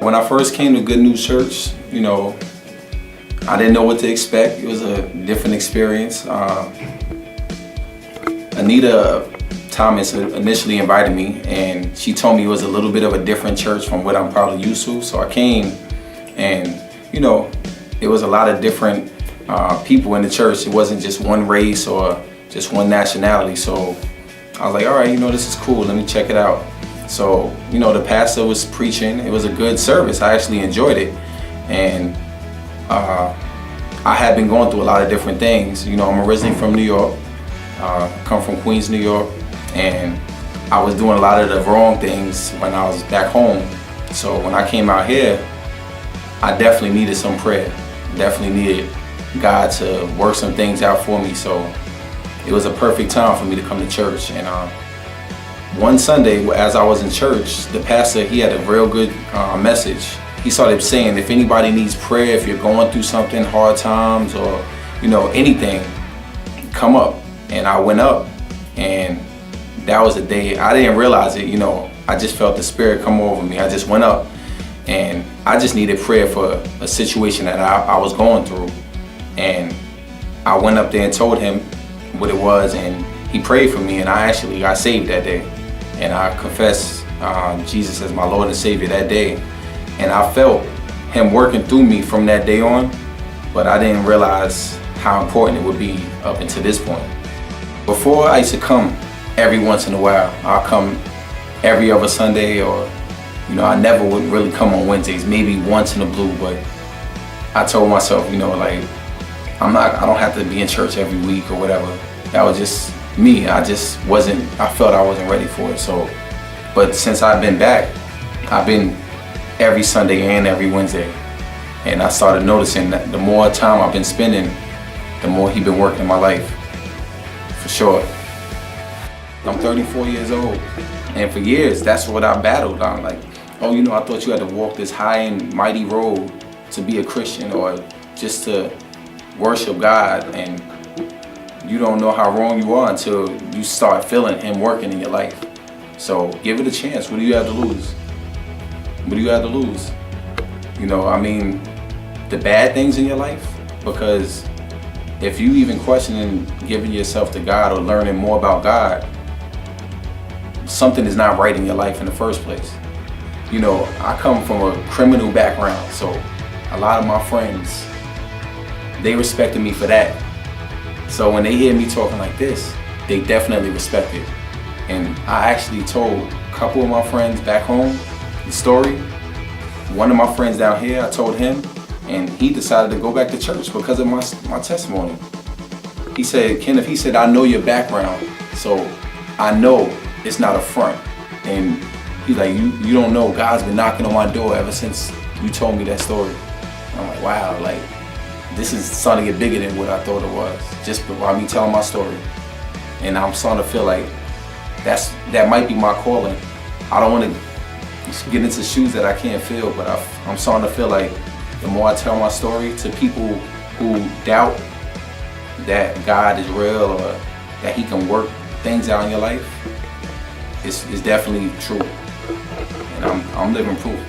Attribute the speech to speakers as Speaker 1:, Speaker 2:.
Speaker 1: When I first came to Good News Church, I didn't know what to expect. It was a different experience. Anita Thomas initially invited me, and she told me it was a little bit of a different church from what I'm probably used to. So I came, and it was a lot of different people in the church. It wasn't just one race or just one nationality. So I was like, all right, this is cool. Let me check it out. So, the pastor was preaching. It was a good service. I actually enjoyed it. And I had been going through a lot of different things. I'm originally from New York. Come from Queens, New York. And I was doing a lot of the wrong things when I was back home. So when I came out here, I definitely needed some prayer. Definitely needed God to work some things out for me. So it was a perfect time for me to come to church. And one Sunday, as I was in church, the pastor, he had a real good message. He started saying, if anybody needs prayer, if you're going through something, hard times or, anything, come up. And I went up, and that was the day. I didn't realize it, I just felt the Spirit come over me. I just went up, and I just needed prayer for a situation that I was going through. And I went up there and told him what it was, and he prayed for me, and I actually got saved that day. And I confessed Jesus as my Lord and Savior that day. And I felt him working through me from that day on, but I didn't realize how important it would be up until this point. Before, I used to come every once in a while. I'll come every other Sunday, or I never would really come on Wednesdays, maybe once in a blue. But I told myself, I don't have to be in church every week or whatever. That was just me. I felt I wasn't ready for it. So, but since I've been back, I've been every Sunday and every Wednesday. And I started noticing that the more time I've been spending, the more he's been working in my life, for sure. I'm 34 years old, and for years, that's what I battled on. Like, I thought you had to walk this high and mighty road to be a Christian or just to worship God, and you don't know how wrong you are until you start feeling him working in your life. So give it a chance. What do you have to lose? What do you have to lose? The bad things in your life, because if you even questioning giving yourself to God or learning more about God, something is not right in your life in the first place. I come from a criminal background, so a lot of my friends, they respected me for that. So when they hear me talking like this, they definitely respect it. And I actually told a couple of my friends back home the story. One of my friends down here, I told him, and he decided to go back to church because of my testimony. He said, Kenneth, I know your background, so I know it's not a front. And he's like, you don't know, God's been knocking on my door ever since you told me that story. And I'm like, wow, this is starting to get bigger than what I thought it was, just by me telling my story. And I'm starting to feel like that might be my calling. I don't want to get into shoes that I can't fill, but I'm starting to feel like the more I tell my story to people who doubt that God is real or that he can work things out in your life, it's definitely true. And I'm living proof.